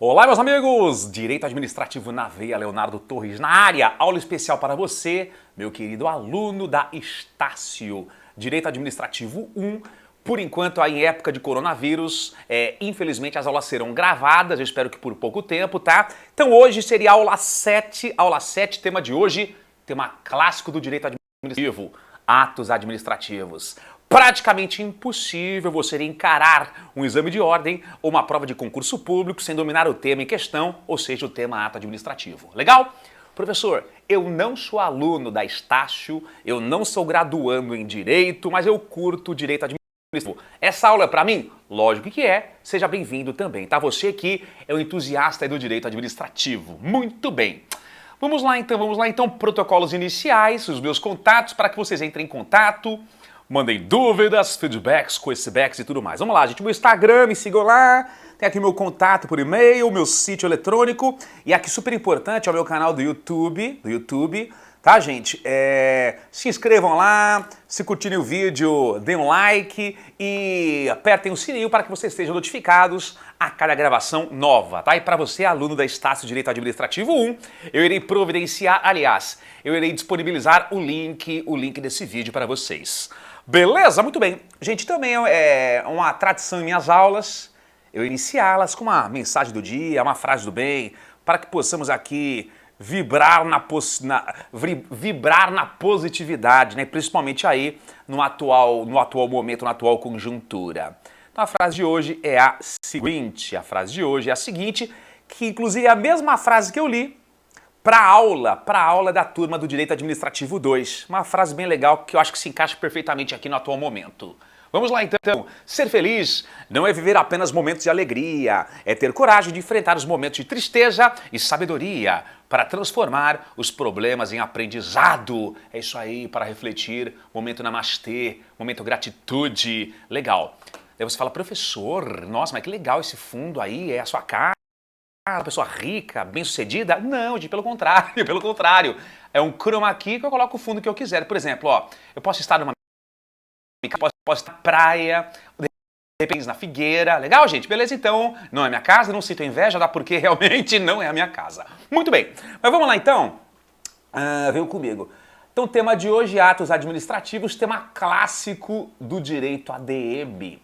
Olá, meus amigos! Direito Administrativo na Veia, Leonardo Torres na área. Aula especial para você, meu querido aluno da Estácio. Direito Administrativo 1. Por enquanto, aí em época de coronavírus, infelizmente as aulas serão gravadas, eu espero que por pouco tempo, tá? Então hoje seria a aula 7, tema de hoje, tema clássico do direito administrativo, atos administrativos. Praticamente impossível você encarar um exame de ordem ou uma prova de concurso público sem dominar o tema em questão, ou seja, o tema ato administrativo. Legal? Professor, eu não sou aluno da Estácio, eu não sou graduando em Direito, mas eu curto Direito Administrativo. Essa aula é para mim? Lógico que é. Seja bem-vindo também, tá? Você que é um entusiasta do Direito Administrativo. Muito bem. Vamos lá então, protocolos iniciais, os meus contatos para que vocês entrem em contato. Mandem dúvidas, feedbacks, backs e tudo mais. Vamos lá, gente. Meu Instagram, me sigam lá. Tem aqui meu contato por e-mail, meu sítio eletrônico. E aqui, super importante, é o meu canal do YouTube, tá, gente? Se inscrevam lá, se curtirem o vídeo, deem um like e apertem o sininho para que vocês sejam notificados a cada gravação nova, tá? E para você, aluno da Estácio Direito Administrativo 1, eu irei providenciar, aliás, eu irei disponibilizar o link desse vídeo para vocês. Beleza? Muito bem. Gente, também é uma tradição em minhas aulas eu iniciá-las com uma mensagem do dia, uma frase do bem, para que possamos aqui vibrar na positividade, né? Principalmente aí no atual momento, na atual conjuntura. Então a frase de hoje é a seguinte, que inclusive é a mesma frase que eu li para a aula da turma do Direito Administrativo 2. Uma frase bem legal que eu acho que se encaixa perfeitamente aqui no atual momento. Vamos lá então. Ser feliz não é viver apenas momentos de alegria, é ter coragem de enfrentar os momentos de tristeza e sabedoria para transformar os problemas em aprendizado. É isso aí, para refletir, momento namastê, momento gratitude. Legal. Aí você fala, professor, nossa, mas que legal esse fundo aí, é a sua cara. Uma pessoa rica, bem-sucedida? Não, gente, pelo contrário. É um chroma key que eu coloco o fundo que eu quiser. Por exemplo, ó, eu posso estar numa posso estar na praia, de repente na figueira. Legal, gente? Beleza, então. Não é minha casa, não sinto inveja, dá porque realmente não é a minha casa. Muito bem. Mas vamos lá, então. Venham comigo. Então, o tema de hoje, atos administrativos, tema clássico do direito ADM.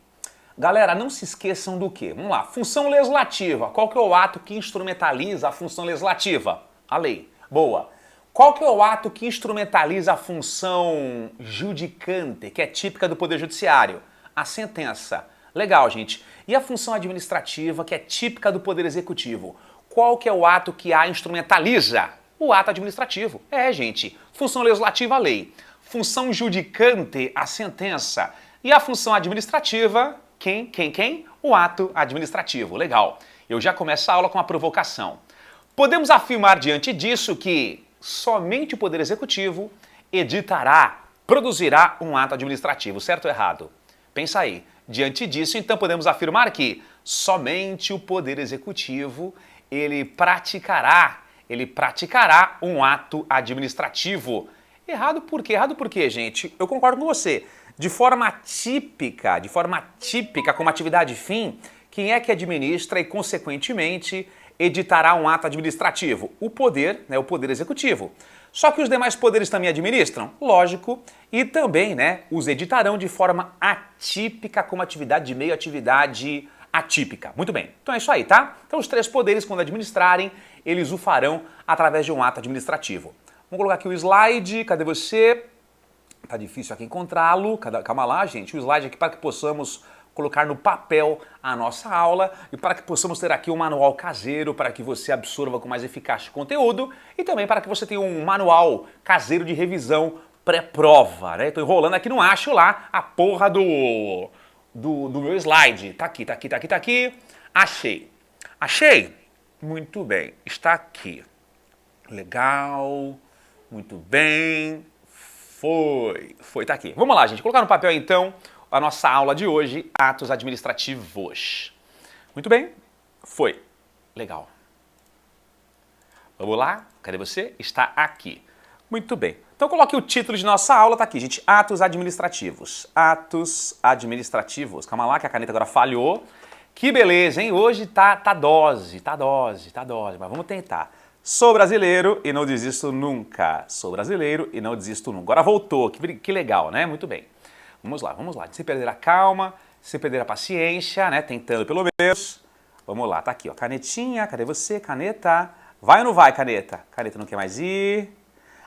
Galera, não se esqueçam do quê? Vamos lá, função legislativa. Qual que é o ato que instrumentaliza a função legislativa? A lei. Boa. Qual que é o ato que instrumentaliza a função judicante, que é típica do Poder Judiciário? A sentença. Legal, gente. E a função administrativa, que é típica do Poder Executivo? Qual que é o ato que a instrumentaliza? O ato administrativo. Gente. Função legislativa, a lei. Função judicante, a sentença. E a função administrativa... Quem? O ato administrativo. Legal. Eu já começo a aula com uma provocação. Podemos afirmar diante disso que somente o Poder Executivo produzirá um ato administrativo, certo ou errado? Pensa aí. Diante disso, então, podemos afirmar que somente o Poder Executivo ele praticará um ato administrativo. Errado por quê? Errado por quê, gente? Eu concordo com você. De forma típica, como atividade fim, quem é que administra e, consequentemente, editará um ato administrativo? O poder, né, o Poder Executivo. Só que os demais poderes também administram? Lógico. E também, né, os editarão de forma atípica, como atividade de meio, atividade atípica. Muito bem. Então é isso aí, tá? Então os três poderes, quando administrarem, eles o farão através de um ato administrativo. Vamos colocar aqui o slide. Cadê você? Tá difícil aqui encontrá-lo. Calma lá, gente. O slide aqui para que possamos colocar no papel a nossa aula e para que possamos ter aqui um manual caseiro para que você absorva com mais eficácia o conteúdo e também para que você tenha um manual caseiro de revisão pré-prova, né? Tô enrolando aqui, não acho lá a porra do meu slide. Tá aqui. Achei? Muito bem. Está aqui. Legal. Muito bem. Foi, tá aqui. Vamos lá, gente. Colocar no papel, então, a nossa aula de hoje, atos administrativos. Muito bem. Foi. Legal. Vamos lá? Cadê você? Está aqui. Muito bem. Então, coloque o título de nossa aula, tá aqui, gente. Atos administrativos. Atos administrativos. Calma lá, que a caneta agora falhou. Que beleza, hein? Hoje tá dose, mas vamos tentar. Sou brasileiro e não desisto nunca. Sou brasileiro e não desisto nunca. Agora voltou, que legal, né? Muito bem. Vamos lá. Sem perder a calma, sem perder a paciência, né? Tentando pelo menos. Vamos lá, tá aqui, ó. Canetinha, cadê você? Caneta. Vai ou não vai, caneta? Caneta não quer mais ir.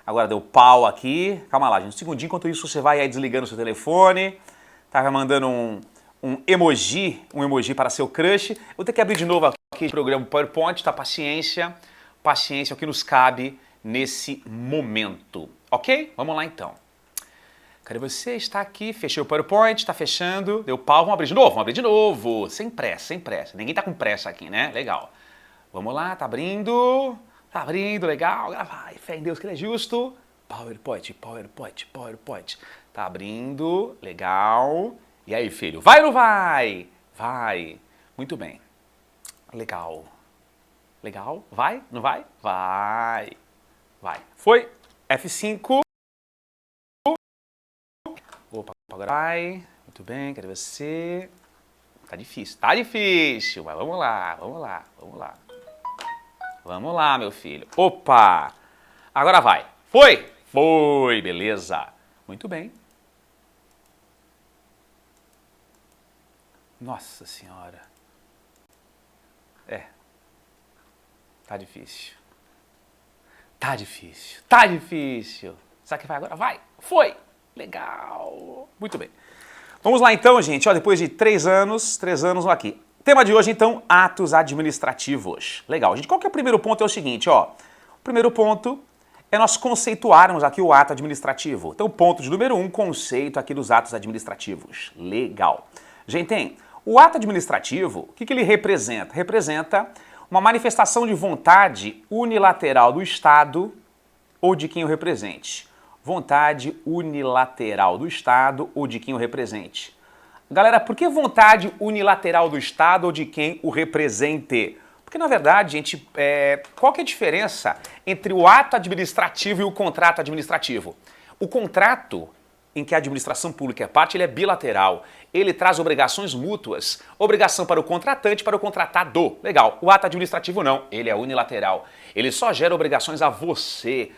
Agora deu pau aqui. Calma lá, gente. Um segundinho, enquanto isso você vai aí desligando o seu telefone. Tá mandando um emoji para seu crush. Vou ter que abrir de novo aqui o programa PowerPoint, tá? Paciência é o que nos cabe nesse momento, ok? Vamos lá então. Cadê você? Está aqui, fechei o PowerPoint, está fechando, deu pau, vamos abrir de novo, sem pressa, ninguém tá com pressa aqui, né? Legal. Vamos lá, tá abrindo, legal, vai, fé em Deus que ele é justo. PowerPoint, tá abrindo, legal. E aí, filho, vai ou não vai? Vai, muito bem, legal. Vai? Não vai? Vai. Foi. F5. Opa, agora vai. Muito bem, cadê você? Tá difícil, mas vamos lá. Vamos lá, meu filho. Opa! Agora vai. Foi, beleza. Muito bem. Nossa Senhora. Tá difícil. Sabe o que vai agora? Vai! Foi! Legal! Muito bem. Vamos lá então, gente. Ó, depois de 3 anos, aqui. Tema de hoje, então, atos administrativos. Legal, gente. Qual que é o primeiro ponto? É o seguinte, ó. O primeiro ponto é nós conceituarmos aqui o ato administrativo. Então, ponto de número 1, conceito aqui dos atos administrativos. Legal. Gente, o ato administrativo, o que ele representa? Representa uma manifestação de vontade unilateral do Estado ou de quem o represente. Vontade unilateral do Estado ou de quem o represente. Galera, por que vontade unilateral do Estado ou de quem o represente? Porque, na verdade, gente, qual que é a diferença entre o ato administrativo e o contrato administrativo? O contrato em que a administração pública é parte, ele é bilateral. Ele traz obrigações mútuas. Obrigação para o contratante e para o contratado. Legal. O ato administrativo não. Ele é unilateral. Ele só gera obrigações a você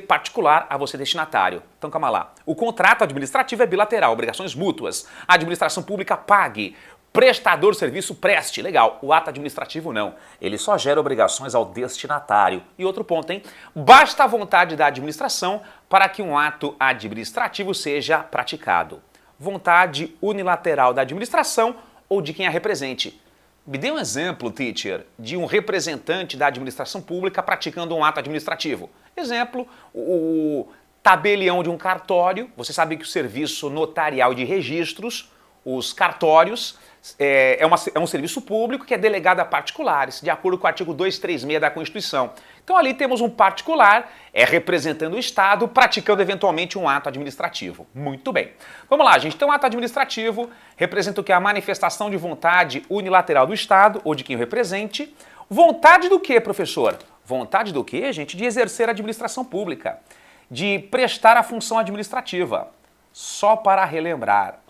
particular, a você destinatário. Então, calma lá. O contrato administrativo é bilateral, obrigações mútuas. A administração pública pague. Prestador de serviço preste. Legal. O ato administrativo não. Ele só gera obrigações ao destinatário. E outro ponto, hein? Basta a vontade da administração para que um ato administrativo seja praticado. Vontade unilateral da administração ou de quem a represente. Me dê um exemplo, teacher, de um representante da administração pública praticando um ato administrativo. Exemplo, o tabelião de um cartório. Você sabe que o serviço notarial de registros, os cartórios, é um serviço público que é delegado a particulares, de acordo com o artigo 236 da Constituição. Então ali temos um particular, representando o Estado, praticando eventualmente um ato administrativo. Muito bem. Vamos lá, gente. Então, o ato administrativo representa o que? A manifestação de vontade unilateral do Estado ou de quem o represente. Vontade do quê, professor? Vontade do quê, gente? De exercer a administração pública, de prestar a função administrativa. Só para relembrar.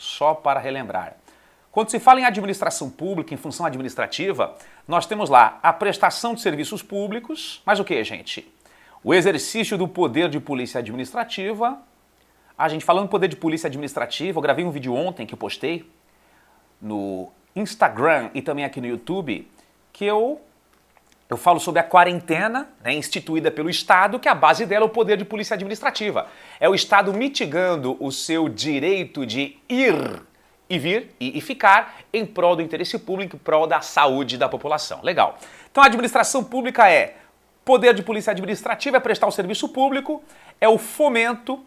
Quando se fala em administração pública, em função administrativa, nós temos lá a prestação de serviços públicos, mas o que, gente? O exercício do poder de polícia administrativa. A gente falando em poder de polícia administrativa, eu gravei um vídeo ontem que eu postei no Instagram e também aqui no YouTube, que eu falo sobre a quarentena, né, instituída pelo Estado, que a base dela é o poder de polícia administrativa. É o Estado mitigando o seu direito de ir e vir e ficar em prol do interesse público, em prol da saúde da população. Legal. Então a administração pública é poder de polícia administrativa, é prestar o serviço público, é o fomento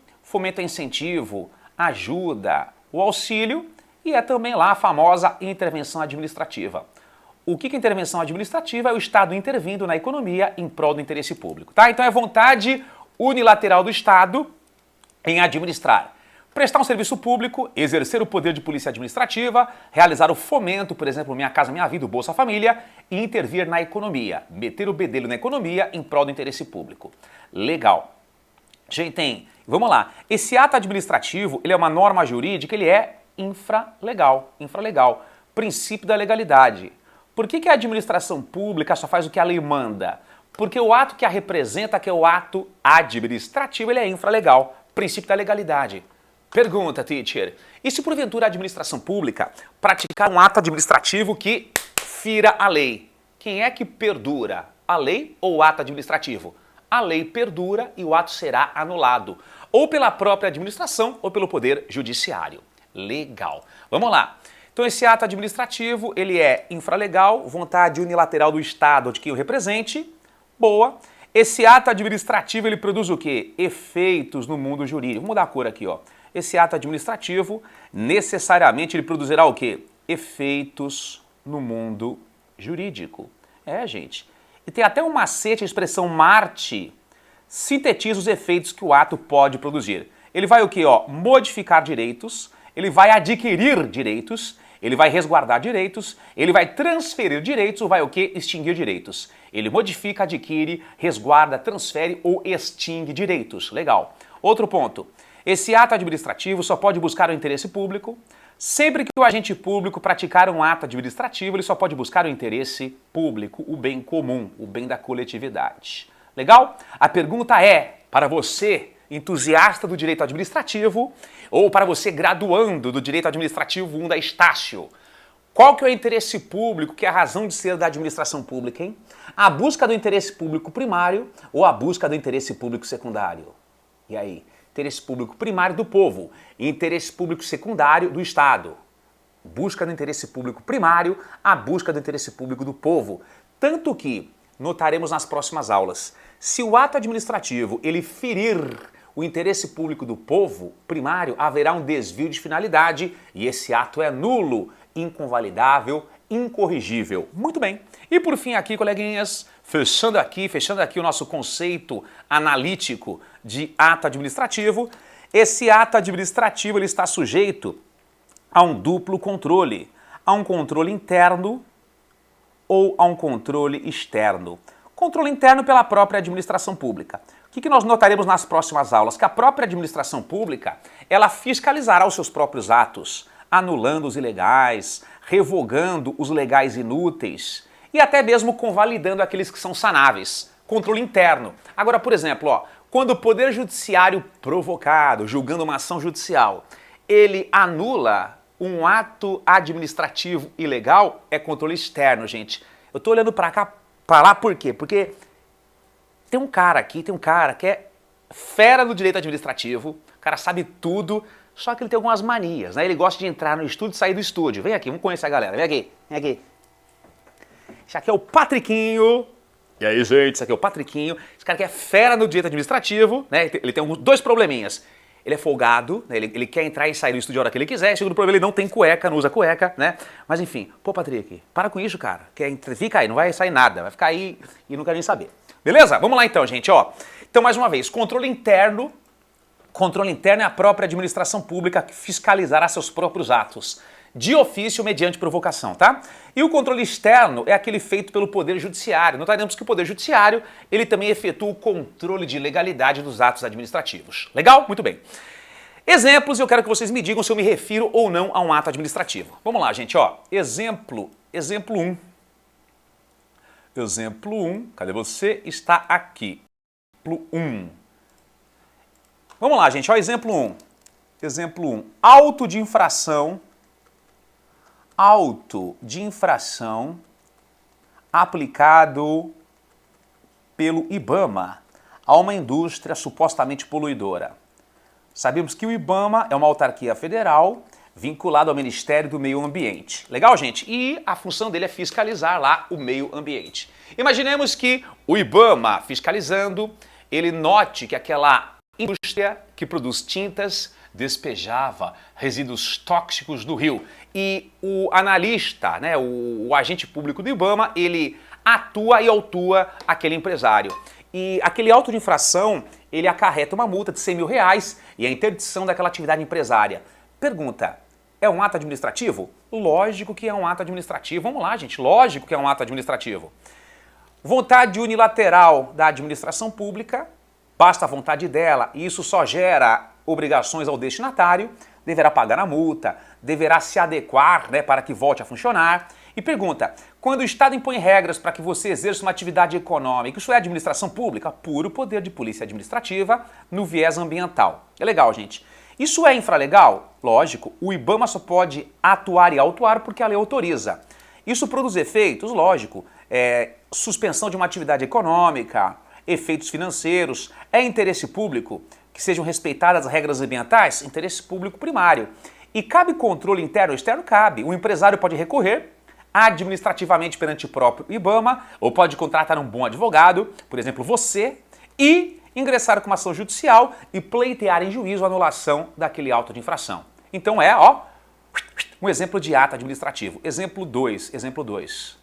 é incentivo, ajuda, o auxílio e é também lá a famosa intervenção administrativa. O que é intervenção administrativa? É o Estado intervindo na economia em prol do interesse público, tá? Então é vontade unilateral do Estado em administrar. Prestar um serviço público, exercer o poder de polícia administrativa, realizar o fomento, por exemplo, Minha Casa Minha Vida, o Bolsa Família, e intervir na economia, meter o bedelho na economia em prol do interesse público. Legal. Gente, vamos lá. Esse ato administrativo, ele é uma norma jurídica, ele é infralegal. Infralegal. Princípio da legalidade. Por que a administração pública só faz o que a lei manda? Porque o ato que a representa, que é o ato administrativo, ele é infralegal. Princípio da legalidade. Pergunta, teacher. E se porventura a administração pública praticar um ato administrativo que fira a lei? Quem é que perdura? A lei ou o ato administrativo? A lei perdura e o ato será anulado. Ou pela própria administração ou pelo poder judiciário. Legal. Vamos lá. Então esse ato administrativo, ele é infralegal, vontade unilateral do Estado ou de quem o represente. Boa. Esse ato administrativo, ele produz o quê? Efeitos no mundo jurídico. Vou mudar a cor aqui, ó. Esse ato administrativo, necessariamente, ele produzirá o quê? Efeitos no mundo jurídico. É, gente. E tem até um macete, a expressão Marte, sintetiza os efeitos que o ato pode produzir. Ele vai o quê? Ó, modificar direitos, ele vai adquirir direitos, ele vai resguardar direitos, ele vai transferir direitos ou vai o quê? Extinguir direitos. Ele modifica, adquire, resguarda, transfere ou extingue direitos. Legal. Outro ponto. Esse ato administrativo só pode buscar o interesse público. Sempre que o agente público praticar um ato administrativo, ele só pode buscar o interesse público, o bem comum, o bem da coletividade. Legal? A pergunta é, para você, entusiasta do direito administrativo, ou para você, graduando do direito administrativo 1 da Estácio, qual que é o interesse público, que é a razão de ser da administração pública, hein? A busca do interesse público primário ou a busca do interesse público secundário? E aí? Interesse público primário do povo e interesse público secundário do Estado. Busca do interesse público primário, a busca do interesse público do povo. Tanto que, notaremos nas próximas aulas, se o ato administrativo ele ferir o interesse público do povo primário, haverá um desvio de finalidade e esse ato é nulo, inconvalidável, incorrigível. Muito bem. E por fim aqui, coleguinhas, fechando aqui o nosso conceito analítico de ato administrativo, esse ato administrativo ele está sujeito a um duplo controle, a um controle interno ou a um controle externo. Controle interno pela própria administração pública. O que nós notaremos nas próximas aulas? Que a própria administração pública, ela fiscalizará os seus próprios atos, anulando os ilegais, revogando os legais inúteis e até mesmo convalidando aqueles que são sanáveis. Controle interno. Agora, por exemplo, ó, quando o Poder Judiciário provocado, julgando uma ação judicial, ele anula um ato administrativo ilegal, é controle externo, gente. Eu tô olhando pra cá, pra lá, por quê? Porque tem um cara que é fera no direito administrativo, o cara sabe tudo, só que ele tem algumas manias, né? Ele gosta de entrar no estúdio e sair do estúdio. Vem aqui, vamos conhecer a galera, vem aqui, vem aqui. Esse aqui é o Patriquinho. E aí, gente, esse aqui é o Patriquinho. Esse cara que é fera no direito administrativo, né? Ele tem dois probleminhas. Ele é folgado, né? Ele quer entrar e sair do estúdio a hora que ele quiser. Segundo problema, ele não tem cueca, não usa cueca, né? Mas enfim, pô, Patrick, para com isso, cara. Fica aí, não vai sair nada. Vai ficar aí e não quer nem saber. Beleza? Vamos lá então, gente, ó. Então, mais uma vez, controle interno. Controle interno é a própria administração pública que fiscalizará seus próprios atos, de ofício mediante provocação, tá? E o controle externo é aquele feito pelo Poder Judiciário. Notaremos que o Poder Judiciário, ele também efetua o controle de legalidade dos atos administrativos. Legal? Muito bem. Exemplos, eu quero que vocês me digam se eu me refiro ou não a um ato administrativo. Vamos lá, gente, ó. Exemplo 1. Exemplo 1, cadê você? Está aqui. Exemplo 1. Vamos lá, gente, ó, exemplo 1. Exemplo 1. Auto de infração aplicado pelo IBAMA a uma indústria supostamente poluidora. Sabemos que o IBAMA é uma autarquia federal vinculada ao Ministério do Meio Ambiente. Legal, gente? E a função dele é fiscalizar lá o meio ambiente. Imaginemos que o IBAMA, fiscalizando, ele note que aquela indústria que produz tintas despejava resíduos tóxicos no rio. E o analista, né, o agente público do IBAMA, ele atua e autua aquele empresário. E aquele auto de infração, ele acarreta uma multa de R$100 mil e a interdição daquela atividade empresária. Pergunta, é um ato administrativo? Lógico que é um ato administrativo. Vamos lá, gente, lógico que é um ato administrativo. Vontade unilateral da administração pública, basta a vontade dela e isso só gera obrigações ao destinatário, deverá pagar a multa, deverá se adequar, né, para que volte a funcionar. E pergunta, quando o Estado impõe regras para que você exerça uma atividade econômica, isso é administração pública? Puro poder de polícia administrativa no viés ambiental. É legal, gente. Isso é infralegal? Lógico, o IBAMA só pode atuar e autuar porque a lei autoriza. Isso produz efeitos? Lógico, suspensão de uma atividade econômica, efeitos financeiros, é interesse público que sejam respeitadas as regras ambientais? Interesse público primário. E cabe controle interno ou externo? Cabe. O empresário pode recorrer administrativamente perante o próprio IBAMA ou pode contratar um bom advogado, por exemplo, você, e ingressar com uma ação judicial e pleitear em juízo a anulação daquele auto de infração. Então um exemplo de ato administrativo. Exemplo 2.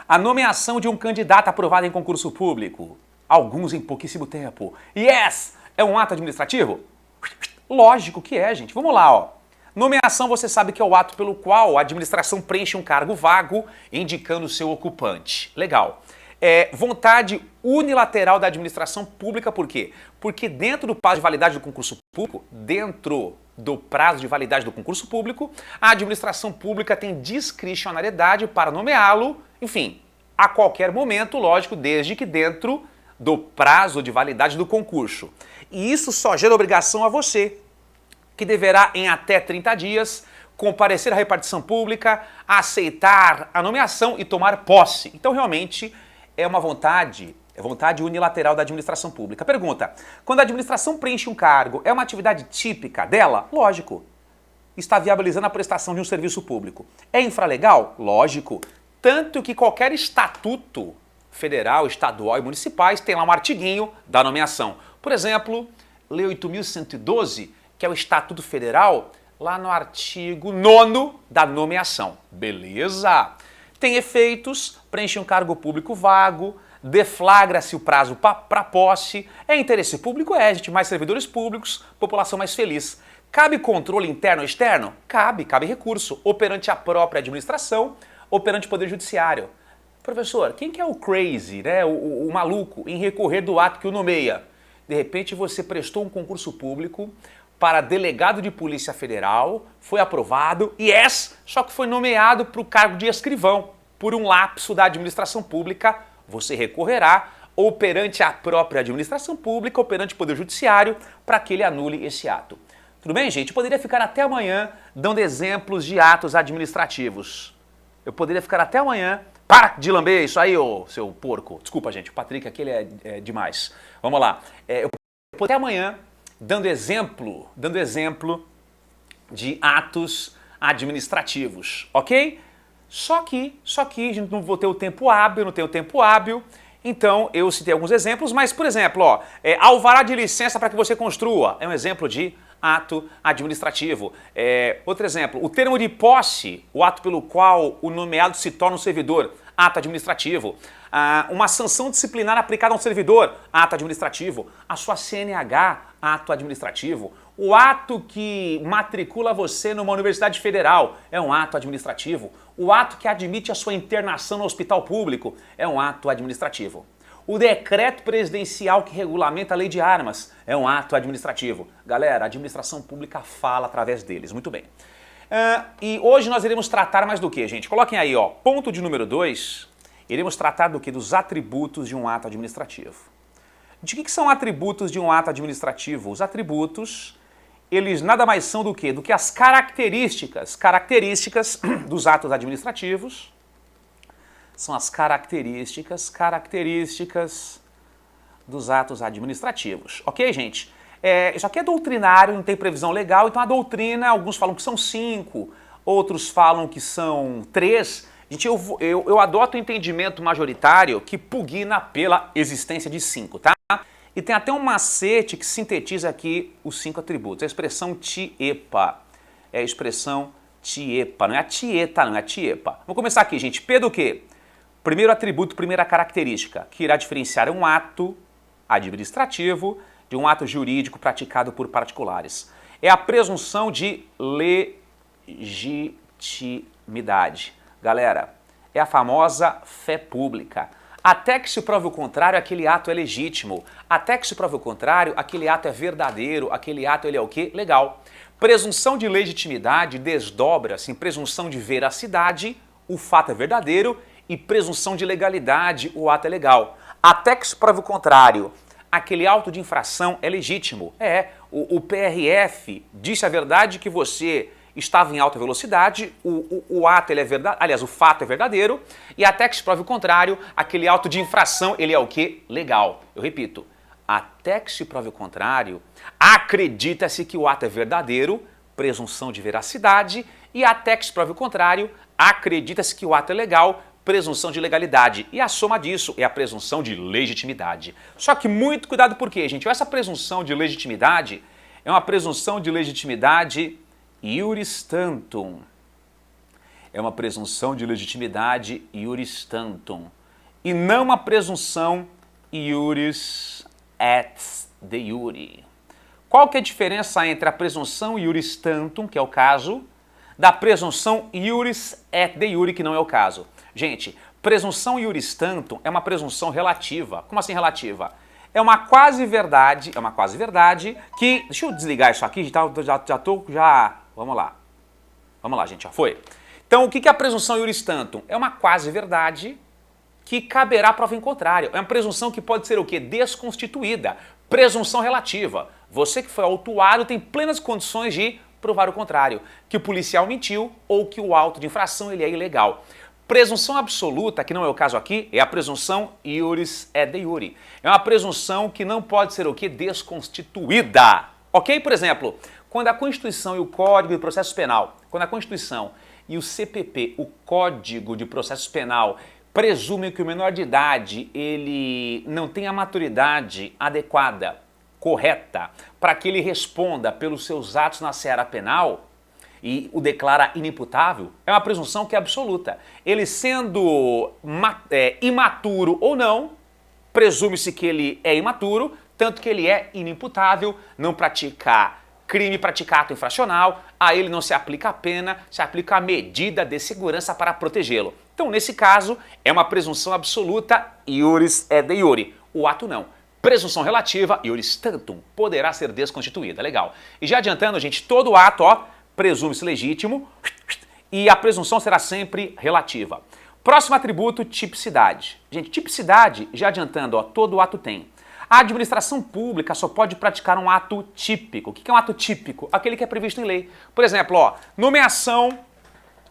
A nomeação de um candidato aprovado em concurso público. Alguns em pouquíssimo tempo. Yes! É um ato administrativo? Lógico que é, gente. Vamos lá, Nomeação, você sabe que é o ato pelo qual a administração preenche um cargo vago, indicando o seu ocupante. Legal. Vontade unilateral da administração pública, por quê? Porque dentro do prazo de validade do concurso público, a administração pública tem discricionariedade para nomeá-lo, enfim, a qualquer momento, lógico, desde que dentro do prazo de validade do concurso. E isso só gera obrigação a você, que deverá, em até 30 dias, comparecer à repartição pública, aceitar a nomeação e tomar posse. Então, realmente, é vontade unilateral da administração pública. Pergunta, quando a administração preenche um cargo, é uma atividade típica dela? Lógico. Está viabilizando a prestação de um serviço público. É infralegal? Lógico. Tanto que qualquer estatuto federal, estadual e municipais tem lá um artiguinho da nomeação. Por exemplo, Lei 8.112, que é o Estatuto Federal, lá no artigo 9º da nomeação. Beleza? Tem efeitos, preenche um cargo público vago, deflagra-se o prazo para posse, é interesse público? É, gente, mais servidores públicos, população mais feliz. Cabe controle interno ou externo? Cabe recurso, ou perante a própria administração, ou perante o Poder Judiciário. Professor, quem que é o crazy, né, o maluco, em recorrer do ato que o nomeia? De repente você prestou um concurso público para delegado de Polícia Federal, foi aprovado, só que foi nomeado para o cargo de escrivão. Por um lapso da administração pública, você recorrerá ou perante a própria administração pública ou perante o Poder Judiciário para que ele anule esse ato. Tudo bem, gente? Eu poderia ficar até amanhã dando exemplos de atos administrativos. Eu poderia ficar até amanhã. Para de lamber isso aí, ô seu porco. Desculpa, gente, o Patrick aqui ele é demais. Vamos lá. Eu poderia até amanhã dando exemplo de atos administrativos, ok? Só que a gente não vou ter o tempo hábil, então eu citei alguns exemplos, mas, por exemplo, alvará de licença para que você construa, é um exemplo de ato administrativo. Outro exemplo, o termo de posse, o ato pelo qual o nomeado se torna um servidor, ato administrativo. Uma sanção disciplinar aplicada a um servidor, ato administrativo. A sua CNH, ato administrativo. O ato que matricula você numa universidade federal é um ato administrativo. O ato que admite a sua internação no hospital público é um ato administrativo. O decreto presidencial que regulamenta a lei de armas é um ato administrativo. Galera, a administração pública fala através deles. Muito bem. E hoje nós iremos tratar mais do que, gente? Coloquem aí, ponto de número 2. Iremos tratar do que? Dos atributos de um ato administrativo. De que são atributos de um ato administrativo? Os atributos, eles nada mais são do que? Do que as características dos atos administrativos. São as características dos atos administrativos. Ok, gente? Isso aqui é doutrinário, não tem previsão legal, então a doutrina, alguns falam que são 5, outros falam que são 3. Gente, eu adoto o entendimento majoritário que pugna pela existência de 5, tá? E tem até um macete que sintetiza aqui os 5 atributos. A expressão TIEPA. É a expressão TIEPA, não é a tieta, não é a TIEPA. Vamos começar aqui, gente. P do quê? Primeiro atributo, primeira característica, que irá diferenciar um ato administrativo de um ato jurídico praticado por particulares. É a presunção de legitimidade. Galera, é a famosa fé pública. Até que se prove o contrário, aquele ato é legítimo. Até que se prove o contrário, aquele ato é verdadeiro, aquele ato ele é o quê? Legal. Presunção de legitimidade desdobra-se em presunção de veracidade, o fato é verdadeiro, e presunção de legalidade, o ato é legal. Até que se prove o contrário, aquele auto de infração é legítimo. O PRF disse a verdade que você estava em alta velocidade, o ato ele é verdade, aliás, o fato é verdadeiro, e até que se prove o contrário, aquele auto de infração ele é o quê? Legal. Eu repito, até que se prove o contrário, acredita-se que o ato é verdadeiro, presunção de veracidade, e até que se prove o contrário, acredita-se que o ato é legal, presunção de legalidade. E a soma disso é a presunção de legitimidade. Só que muito cuidado por quê, gente? Essa presunção de legitimidade é uma presunção de legitimidade iuris tantum. É uma presunção de legitimidade iuris tantum. E não uma presunção iuris et de iure. Qual que é a diferença entre a presunção iuris tantum, que é o caso, da presunção iuris et de iure, que não é o caso? Gente, presunção iuris tantum é uma presunção relativa. Como assim relativa? É uma quase verdade que... Deixa eu desligar isso aqui, vamos lá, gente, já foi. Então, o que é a presunção iuris tantum? É uma quase verdade que caberá a prova em contrário. É uma presunção que pode ser o quê? Desconstituída. Presunção relativa. Você que foi autuado tem plenas condições de provar o contrário, que o policial mentiu ou que o auto de infração ele é ilegal. Presunção absoluta, que não é o caso aqui, é a presunção iuris et de iure. É uma presunção que não pode ser o quê? Desconstituída. Ok? Por exemplo, quando a Constituição e o Código de Processo Penal, quando a Constituição e o CPP, o Código de Processo Penal, presumem que o menor de idade ele não tem a maturidade adequada, correta, para que ele responda pelos seus atos na seara penal e o declara inimputável, é uma presunção que é absoluta. Ele sendo imaturo ou não, presume-se que ele é imaturo, tanto que ele é inimputável, não pratica crime, pratica ato infracional, a ele não se aplica a pena, se aplica a medida de segurança para protegê-lo. Então, nesse caso, é uma presunção absoluta, iuris et de iure. O ato não. Presunção relativa, iuris tantum, poderá ser desconstituída. Legal. E já adiantando, gente, todo ato, presume-se legítimo e a presunção será sempre relativa. Próximo atributo, tipicidade. Gente, tipicidade, já adiantando, todo ato tem. A administração pública só pode praticar um ato típico. O que é um ato típico? Aquele que é previsto em lei. Por exemplo, nomeação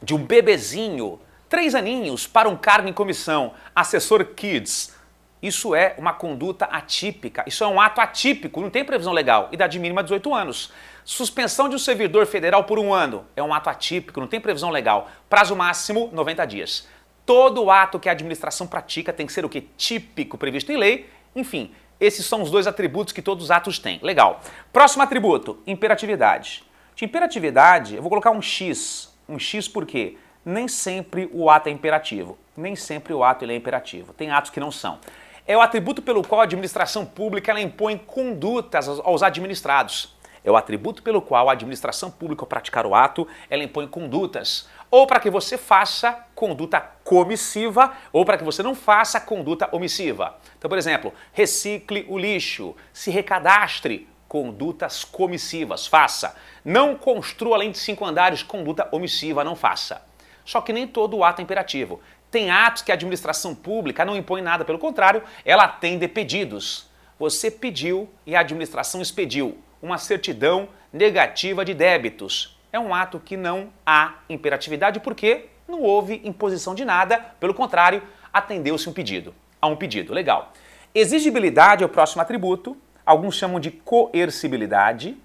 de um bebezinho, 3 aninhos, para um cargo em comissão, assessor kids. Isso é uma conduta atípica, isso é um ato atípico, não tem previsão legal, idade mínima 18 anos. Suspensão de um servidor federal por 1 ano, é um ato atípico, não tem previsão legal. Prazo máximo, 90 dias. Todo ato que a administração pratica tem que ser o quê? Típico, previsto em lei. Enfim, esses são os 2 atributos que todos os atos têm. Legal. Próximo atributo, imperatividade. De imperatividade, eu vou colocar um X. Um X por quê? Nem sempre o ato é imperativo. Nem sempre o ato ele é imperativo. Tem atos que não são. É o atributo pelo qual a administração pública ela impõe condutas aos administrados. É o atributo pelo qual a administração pública, ao praticar o ato, ela impõe condutas. Ou para que você faça conduta comissiva, ou para que você não faça conduta omissiva. Então, por exemplo, recicle o lixo, se recadastre, condutas comissivas, faça. Não construa além de 5 andares, conduta omissiva, não faça. Só que nem todo ato é imperativo. Tem atos que a administração pública não impõe nada, pelo contrário, ela atende pedidos. Você pediu e a administração expediu uma certidão negativa de débitos. É um ato que não há imperatividade porque não houve imposição de nada, pelo contrário, atendeu-se um pedido. Há um pedido, legal. Exigibilidade é o próximo atributo, alguns chamam de coercibilidade.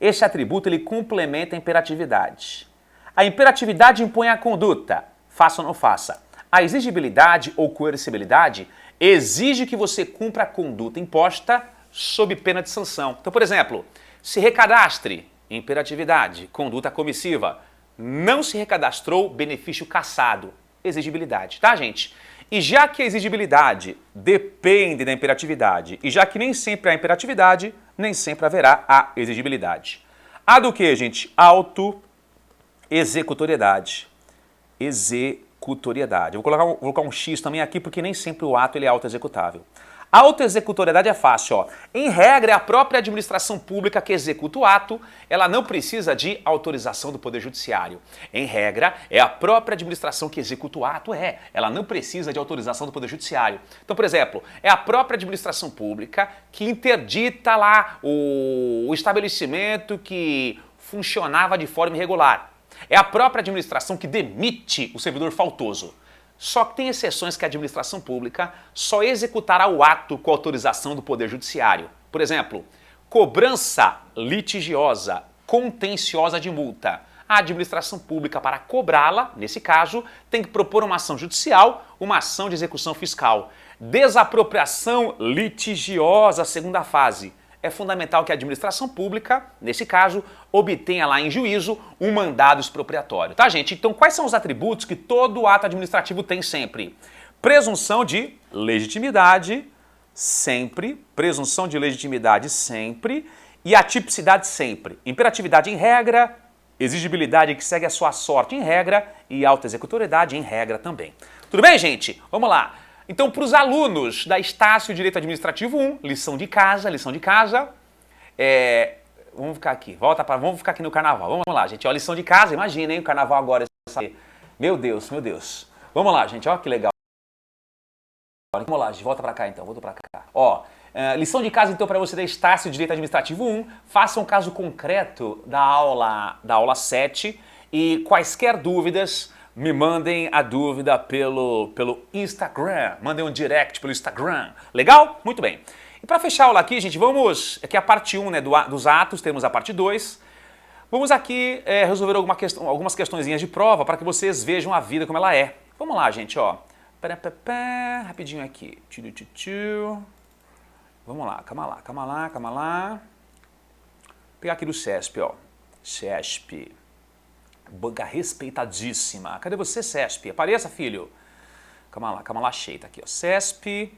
Esse atributo ele complementa a imperatividade. A imperatividade impõe a conduta, faça ou não faça. A exigibilidade ou coercibilidade exige que você cumpra a conduta imposta sob pena de sanção. Então, por exemplo, se recadastre, imperatividade, conduta comissiva. Não se recadastrou, benefício cassado, exigibilidade, tá, gente? E já que a exigibilidade depende da imperatividade, e já que nem sempre há imperatividade, nem sempre haverá a exigibilidade. Há do que, gente? Auto-executoriedade. Executoriedade. autoexecutoriedade. Vou colocar um X também aqui porque nem sempre o ato ele é autoexecutável. A autoexecutoriedade é fácil, ó. Em regra, é a própria administração pública que executa o ato, ela não precisa de autorização do Poder Judiciário. Em regra, é a própria administração que executa o ato, ela não precisa de autorização do Poder Judiciário. Então, por exemplo, é a própria administração pública que interdita lá o estabelecimento que funcionava de forma irregular. É a própria administração que demite o servidor faltoso. Só que tem exceções que a administração pública só executará o ato com autorização do Poder Judiciário. Por exemplo, cobrança litigiosa, contenciosa de multa. A administração pública, para cobrá-la, nesse caso, tem que propor uma ação judicial, uma ação de execução fiscal. Desapropriação litigiosa, segunda fase. É fundamental que a administração pública, nesse caso, obtenha lá em juízo um mandado expropriatório. Tá, gente? Então, quais são os atributos que todo ato administrativo tem sempre? Presunção de legitimidade, sempre. Presunção de legitimidade, sempre. E atipicidade, sempre. Imperatividade em regra, exigibilidade que segue a sua sorte em regra e autoexecutoriedade em regra também. Tudo bem, gente? Vamos lá. Então, para os alunos da Estácio Direito Administrativo 1, lição de casa, vamos ficar aqui, vamos ficar aqui no carnaval, vamos lá, gente, ó, lição de casa, imagina, hein, o carnaval agora, meu Deus, vamos lá, gente, ó, que legal, vamos lá, gente, volta para cá então, ó, lição de casa então para você da Estácio Direito Administrativo 1, faça um caso concreto da aula 7 e quaisquer dúvidas, me mandem a dúvida pelo Instagram, mandem um direct pelo Instagram. Legal? Muito bem. E para fechar a aula aqui, gente, aqui a parte 1, né, dos atos, temos a parte 2. Vamos aqui resolver algumas questõezinhas de prova para que vocês vejam a vida como ela é. Vamos lá, gente, ó. Rapidinho aqui. Vamos lá, calma lá. Vou pegar aqui do CESP, ó. CESP. Banca respeitadíssima. Cadê você, CESP? Apareça, filho. Calma lá, achei. Tá aqui, ó. CESP,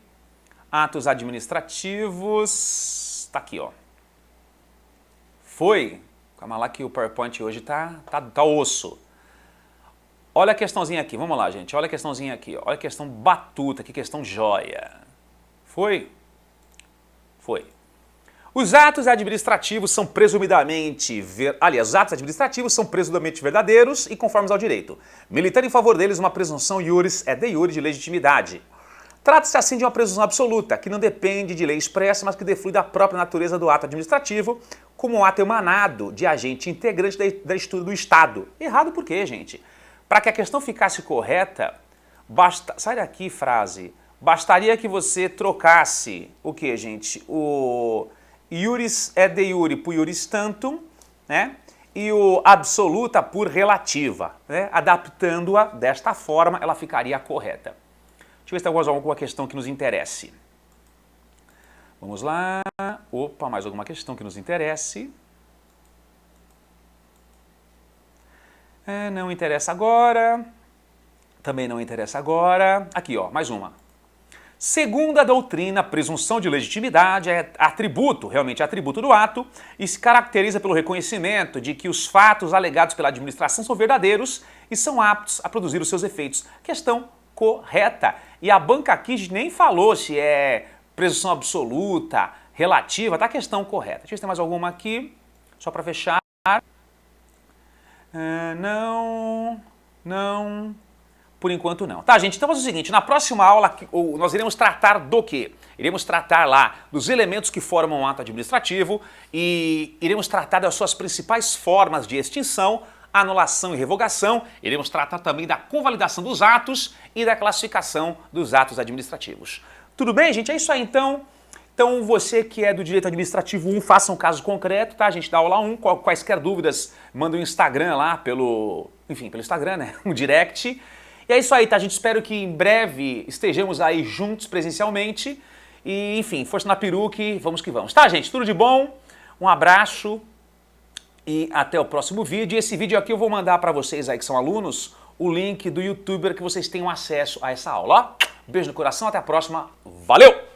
atos administrativos. Tá aqui, ó. Foi. Calma lá que o PowerPoint hoje tá osso. Olha a questãozinha aqui. Vamos lá, gente. Olha a questãozinha aqui. Olha a questão batuta, que questão joia. Foi? Foi. Os atos administrativos são presumidamente verdadeiros e conformes ao direito, militando em favor deles uma presunção iuris et de iure de legitimidade. Trata-se assim de uma presunção absoluta, que não depende de lei expressa, mas que deflui da própria natureza do ato administrativo, como um ato emanado de agente integrante da estrutura do Estado. Errado por quê, gente? Para que a questão ficasse correta, sai daqui, frase, bastaria que você trocasse o quê, gente? O iuris et de iure por iuris tantum, né? E o absoluta por relativa, né? Adaptando-a desta forma, ela ficaria correta. Deixa eu ver se tem alguma questão que nos interesse. Vamos lá. Opa, mais alguma questão que nos interesse. Não interessa agora. Também não interessa agora. Aqui, ó, mais uma. Segundo a doutrina, a presunção de legitimidade é realmente atributo do ato e se caracteriza pelo reconhecimento de que os fatos alegados pela administração são verdadeiros e são aptos a produzir os seus efeitos. Questão correta. E a banca aqui nem falou se é presunção absoluta, relativa, tá a questão correta. Deixa eu ver se tem mais alguma aqui, só para fechar. Não. Por enquanto não. Tá, gente? Então vamos fazer o seguinte, na próxima aula nós iremos tratar do quê? Iremos tratar lá dos elementos que formam um ato administrativo e iremos tratar das suas principais formas de extinção, anulação e revogação. Iremos tratar também da convalidação dos atos e da classificação dos atos administrativos. Tudo bem, gente? É isso aí, então. Então, você que é do Direito Administrativo 1, faça um caso concreto, tá, gente? Da aula 1, quaisquer dúvidas, manda um Instagram lá pelo Instagram, né? Um direct. E é isso aí, tá, gente? Espero que em breve estejamos aí juntos presencialmente. E, enfim, força na peruca e vamos que vamos. Tá, gente? Tudo de bom. Um abraço e até o próximo vídeo. E esse vídeo aqui eu vou mandar para vocês aí que são alunos o link do YouTuber que vocês tenham acesso a essa aula. Ó, beijo no coração, até a próxima. Valeu!